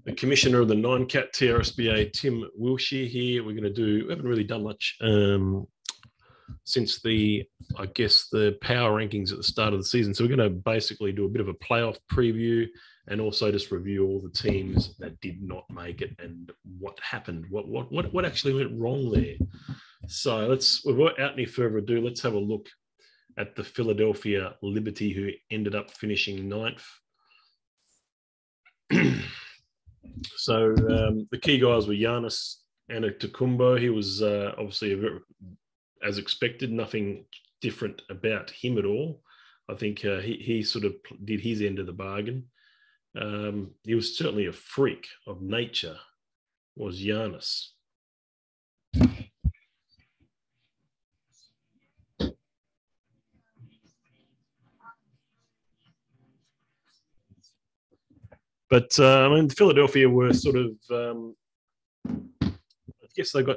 the commissioner of the Nine-Cat TRSBA, Tim Wilshire here. We haven't really done much since the power rankings at the start of the season. So we're going to basically do a bit of a playoff preview and also just review all the teams that did not make it and what happened, what actually went wrong there. So without any further ado, let's have a look at the Philadelphia Liberty, who ended up finishing 9th. So the key guys were Giannis Antetokounmpo. He was obviously as expected, nothing different about him at all. I think he sort of did his end of the bargain. He was certainly a freak of nature, was Giannis. But Philadelphia were sort of, I guess they got,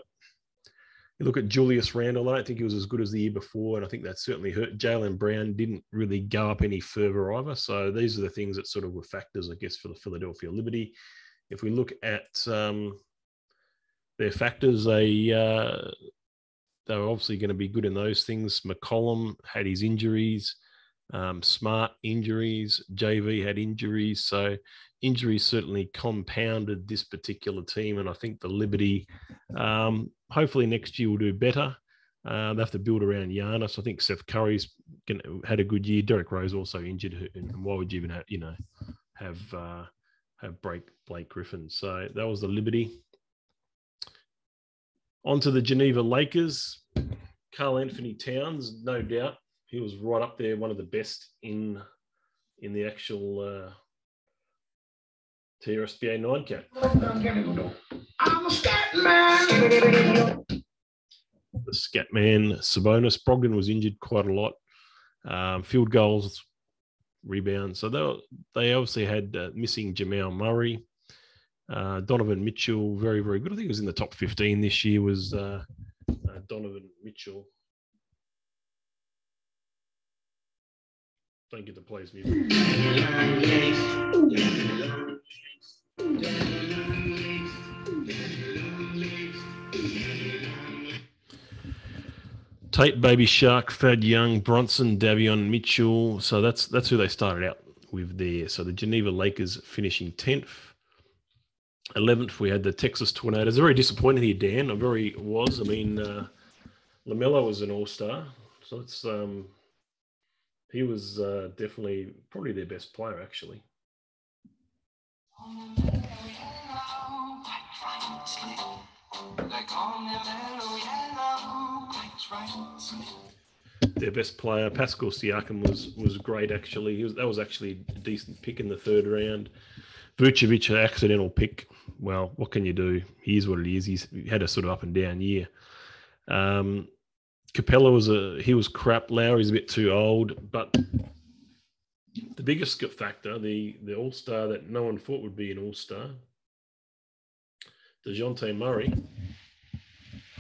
you look at Julius Randle, I don't think he was as good as the year before, and I think that certainly hurt. Jaylen Brown didn't really go up any further either. So these are the things that sort of were factors, I guess, for the Philadelphia Liberty. If we look at their factors, they were obviously going to be good in those things. McCollum had his injuries. Smart injuries, JV had injuries, so injuries certainly compounded this particular team, and I think the Liberty, hopefully next year will do better. They have to build around Giannis. I think Seth Curry's had a good year. Derrick Rose also injured, and why would you even have Blake Griffin? So that was the Liberty. On to the Geneva Lakers. Karl Anthony Towns, no doubt. He was right up there, one of the best in the actual TRSBA 9-Cat. I'm a scat man. The scat man, Sabonis. Brogdon was injured quite a lot. Field goals, rebounds. So they obviously had missing Jamal Murray. Donovan Mitchell, very, very good. I think he was in the top 15 this year, was Donovan Mitchell. Don't get to play his music. Tate, Baby Shark, Thad Young, Bronson, Davion Mitchell. So that's who they started out with there. So the Geneva Lakers finishing 10th. 11th, we had the Texas Tornadoes. Very disappointed here, Dan. I mean, LaMelo was an all-star. So it's... he was definitely probably their best player, actually. Their best player, Pascal Siakam, was great, actually. That was actually a decent pick in the 3rd round. Vucevic, an accidental pick. Well, what can you do? He is what it is. He had a sort of up and down year. Capella was crap. Lowry's a bit too old, but the biggest factor, the all-star that no one thought would be an all-star, DeJounte Murray.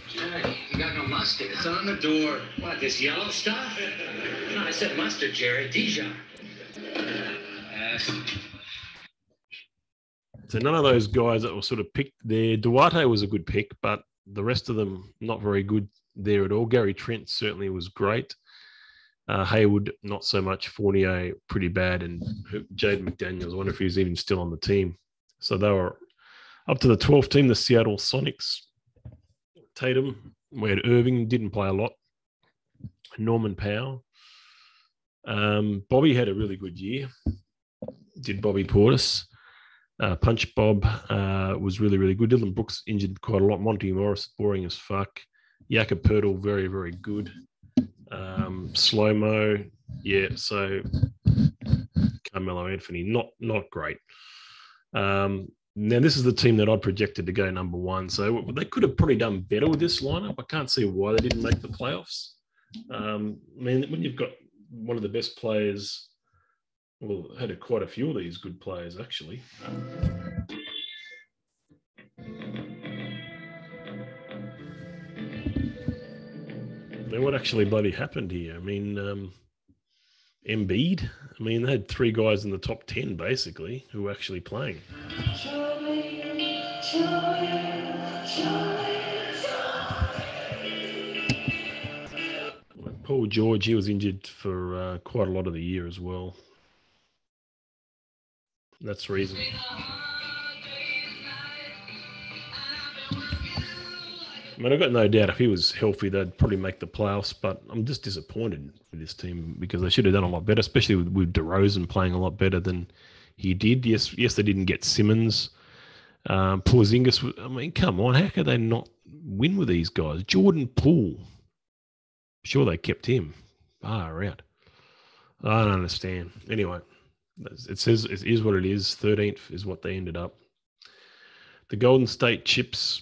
Jerry, you got no mustard. It's on the door. What, this yellow stuff? No, I said mustard, Jerry. Dijon. So none of those guys that were sort of picked there. Duarte was a good pick, but the rest of them not very good there at all. Gary Trent certainly was great. Hayward, not so much. Fournier, pretty bad. And Jaden McDaniels, I wonder if he's even still on the team. So they were up to the 12th team, the Seattle Sonics. Tatum, we had Irving, didn't play a lot. Norman Powell. Bobby had a really good year. Did Bobby Portis. Punch Bob was really, really good. Dylan Brooks injured quite a lot. Monty Morris, boring as fuck. Jakob Poeltl, very, very good. Slow-mo, yeah, so Carmelo Anthony, not great. Now, this is the team that I'd projected to go number 1, so they could have probably done better with this lineup. I can't see why they didn't make the playoffs. I mean, when you've got one of the best players, well, had quite a few of these good players, actually. I mean, what actually bloody happened here? I mean, Embiid. I mean, they had 3 guys in the top 10, basically, who were actually playing. Paul George, he was injured for quite a lot of the year as well. That's the reason. I mean, I've got no doubt if he was healthy, they'd probably make the playoffs, but I'm just disappointed with this team because they should have done a lot better, especially with DeRozan playing a lot better than he did. Yes, they didn't get Simmons. Porzingis, I mean, come on, how could they not win with these guys? Jordan Poole, sure they kept him. Far out. I don't understand. Anyway, it says it is what it is. 13th is what they ended up. The Golden State Chips,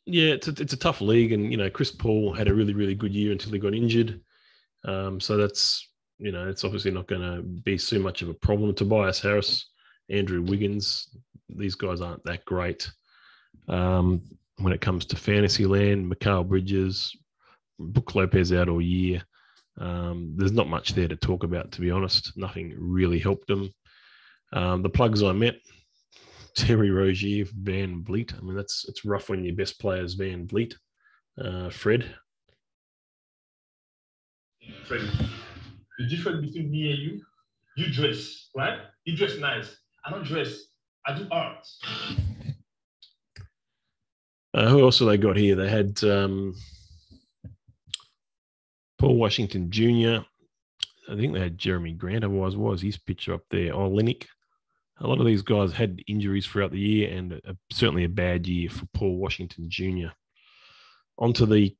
yeah, it's a tough league, and Chris Paul had a really, really good year until he got injured. So that's it's obviously not going to be so much of a problem. Tobias Harris, Andrew Wiggins, these guys aren't that great. When it comes to fantasy land, Mikal Bridges, Brook Lopez out all year. There's not much there to talk about, to be honest. Nothing really helped them. The plugs I met, Terry Rozier, Van Vliet. I mean, it's rough when your best player is Van Vliet. Fred. Fred, the difference between me and you dress, right? You dress nice. I don't dress. I do art. Who else have they got here? They had Paul Washington Jr. I think they had Jeremy Grant. Otherwise, was his picture up there? Olenek. A lot of these guys had injuries throughout the year, and certainly a bad year for Paul Washington Jr. Onto the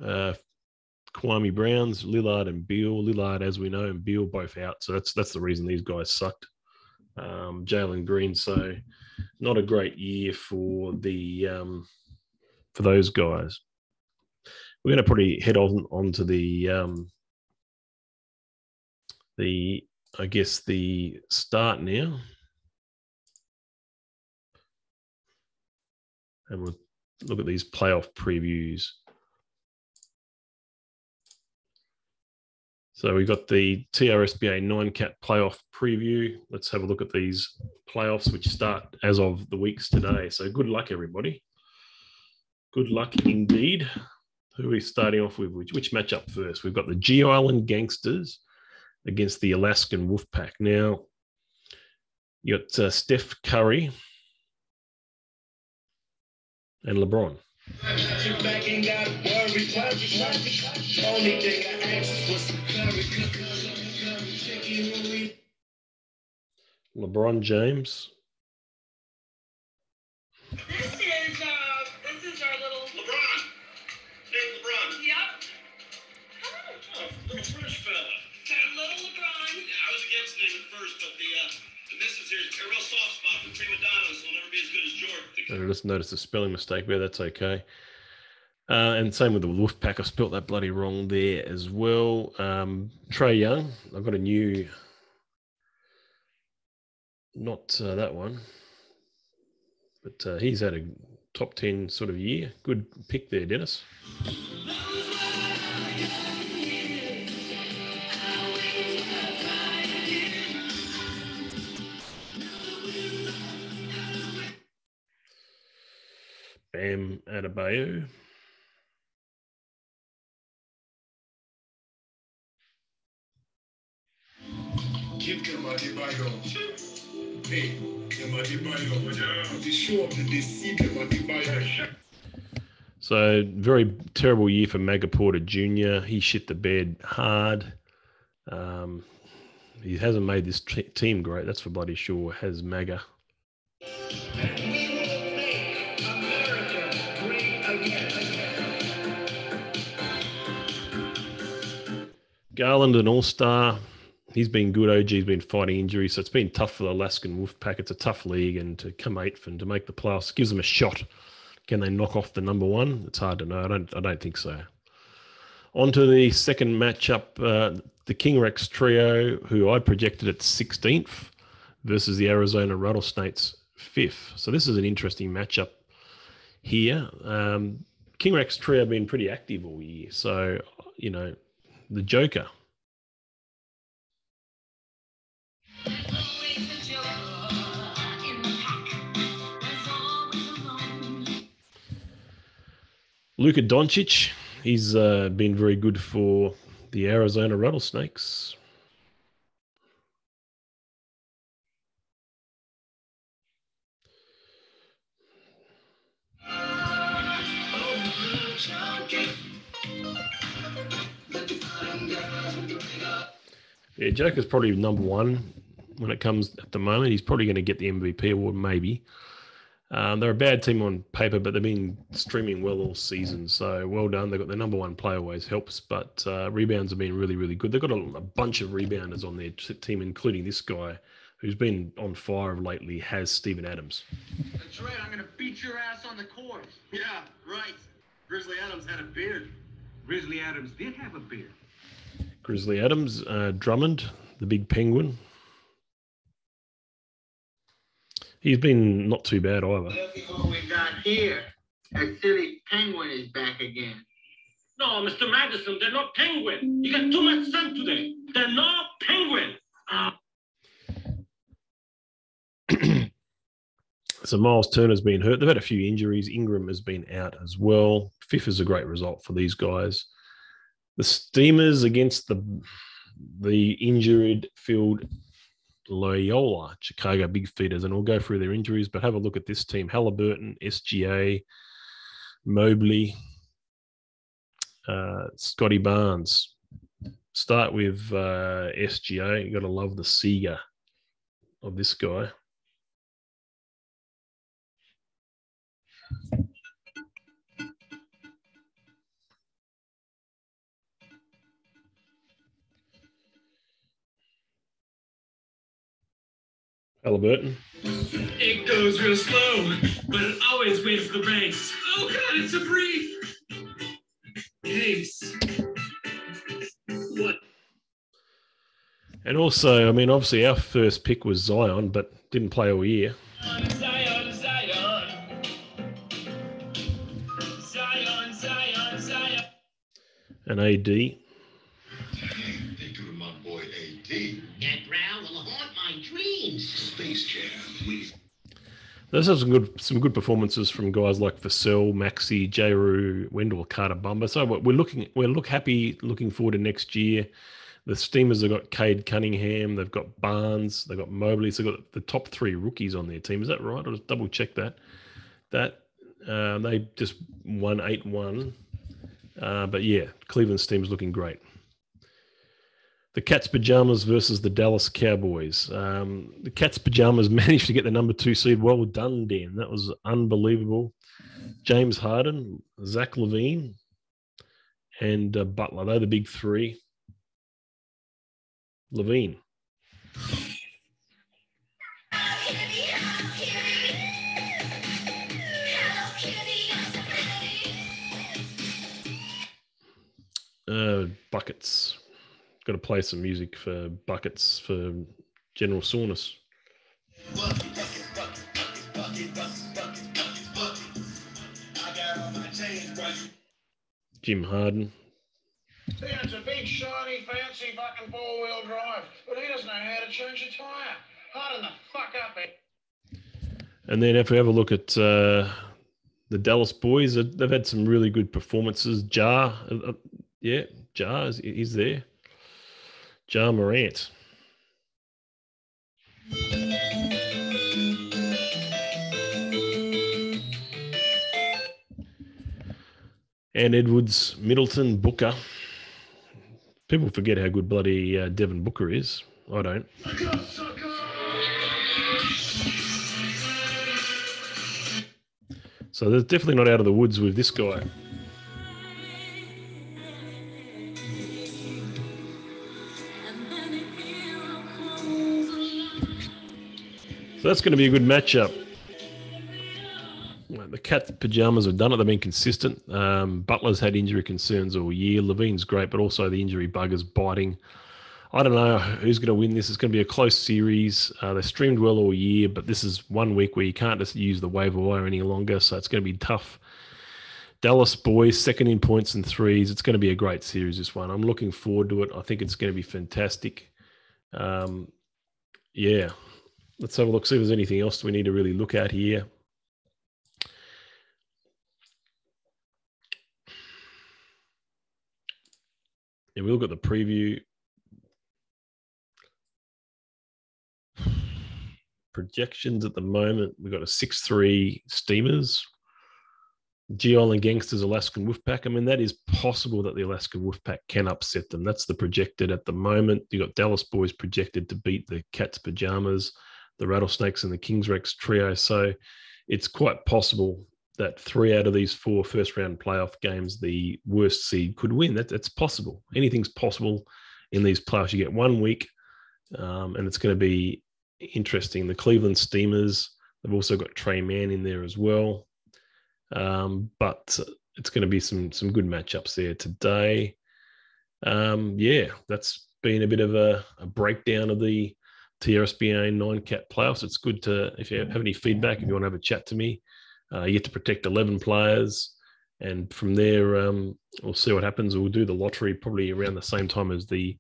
Kwame Browns, Lillard and Beal. Lillard, as we know, and Beal both out. So that's the reason these guys sucked. Jalen Green. So not a great year for those guys. We're going to probably head on to the I guess the start now, and we'll look at these playoff previews. So we got the TRSBA 9-cat playoff preview. Let's have a look at these playoffs, which start as of the weeks today. So good luck, everybody. Good luck indeed. Who are we starting off with? Which matchup first? We've got the G Island Gangsters against the Alaskan Wolfpack. Now, you got Steph Curry and LeBron. LeBron James. This is our little LeBron. Named LeBron. Yep. Oh, little French fella. Little LeBron. Yeah, I was against naming first, but the missus here is a real soft spot for prima donnas. Will never be as good as Jordan. I just noticed a spelling mistake there. That's okay. And same with the Wolfpack. I spelt that bloody wrong there as well. Trae Young. I've got a new, not that one, but he's had a top 10 sort of year. Good pick there, Dennis. Bam Adebayo. So very terrible year for Maga Porter Jr. He shit the bed hard. He hasn't made this team great. That's for bloody sure. Has Maga. And we will make America great again. Garland, an all-star. He's been good. OG's been fighting injuries, so it's been tough for the Alaskan Wolfpack. It's a tough league, and to come eighth and to make the playoffs gives them a shot. Can they knock off the number one? It's hard to know. I don't think so. On to the second matchup, the King Rex trio, who I projected at 16th, versus the Arizona Rattlesnakes 5th. So this is an interesting matchup here. King Rex trio have been pretty active all year. So, the Joker. Luka Doncic, he's been very good for the Arizona Rattlesnakes. Yeah, Joker's probably number one when it comes at the moment. He's probably going to get the MVP award, maybe. They're a bad team on paper, but they've been streaming well all season. So well done. They've got their number one player, always helps, but rebounds have been really, really good. They've got a bunch of rebounders on their team, including this guy who's been on fire lately, has Steven Adams. That's right. I'm going to beat your ass on the court. Yeah, right. Grizzly Adams had a beard. Grizzly Adams did have a beard. Grizzly Adams, Drummond, the big penguin. He's been not too bad either. Look at what we got here. That silly penguin is back again. No, Mr. Madison, they're not penguin. You got too much sun today. They're not penguin. So Miles Turner's been hurt. They've had a few injuries. Ingram has been out as well. Fifth is a great result for these guys. The Steamers against the injured field Loyola, Chicago Big Feeders, and we'll go through their injuries, but have a look at this team. Halliburton, SGA, Mobley, Scotty Barnes. Start with SGA. You got to love the Sega of this guy. Halliburton. It goes real slow, but it always wins the race. Oh God, it's a brief case. What? And also, I mean, obviously our first pick was Zion, but didn't play all year. Zion, Zion. Zion, Zion, Zion. And AD. Think of my boy AD. That brow will haunt my dreams. Space Jam. There's some good performances from guys like Vassell, Maxey, J-Roo, Wendell, Carter, Bumba. So looking forward to next year. The Steamers have got Cade Cunningham, they've got Barnes, they've got Mobley, so they've got the top three rookies on their team. Is that right? I'll just double check that. They just won 8-1. But yeah, Cleveland's team is looking great. The Cats Pajamas versus the Dallas Cowboys. The Cats Pajamas managed to get the number 2 seed. Well done, Dan. That was unbelievable. James Harden, Zach LaVine, and Butler. They're the big three. LaVine. Buckets. Got to play some music for Buckets for General Soreness. Jim Harden. Yeah, it's a big, shiny, fancy fucking four-wheel drive, but he doesn't know how to change a tyre. Harden the fuck up, man. And then if we have a look at the Dallas boys, they've had some really good performances. Jar is there. Ja Morant. And Edwards, Middleton, Booker. People forget how good bloody Devin Booker is. I don't. So they're definitely not out of the woods with this guy. So that's going to be a good matchup. The Cats Pajamas have done it. They've been consistent. Butler's had injury concerns all year. Levine's great, but also the injury bug is biting. I don't know who's going to win this. It's going to be a close series. They streamed well all year, but this is 1 week where you can't just use the waiver wire any longer, so it's going to be tough. Dallas boys, second in points and threes. It's going to be a great series, this one. I'm looking forward to it. I think it's going to be fantastic. Yeah. Let's have a look, see if there's anything else we need to really look at here. we look at the preview. Projections at the moment, we've got a 6-3 Steamers, G Island Gangsters, Alaskan Wolfpack. I mean, that is possible that the Alaskan Wolfpack can upset them. That's the projected at the moment. You've got Dallas Boys projected to beat the Cats Pajamas, the Rattlesnakes, and the Kings Rex trio. So it's quite possible that 3 out of these 4 first-round playoff games, the worst seed could win. That's possible. Anything's possible in these playoffs. You get 1 week, and it's going to be interesting. The Cleveland Steamers, they've also got Trey Mann in there as well. But it's going to be some good matchups there today. That's been a bit of a breakdown of the TRSBA 9-cat playoffs. It's good to, if you have any feedback, if you want to have a chat to me, you get to protect 11 players. And from there, we'll see what happens. We'll do the lottery probably around the same time as the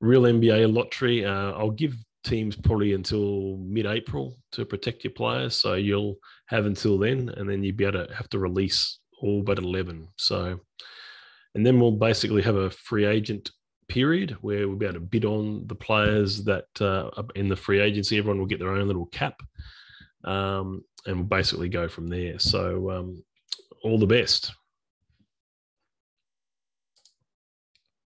real NBA lottery. I'll give teams probably until mid-April to protect your players. So you'll have until then, and then you'll be able to have to release all but 11. So, and then we'll basically have a free agent period where we'll be able to bid on the players that are in the free agency. Everyone will get their own little cap, and we'll basically go from there. So all the best.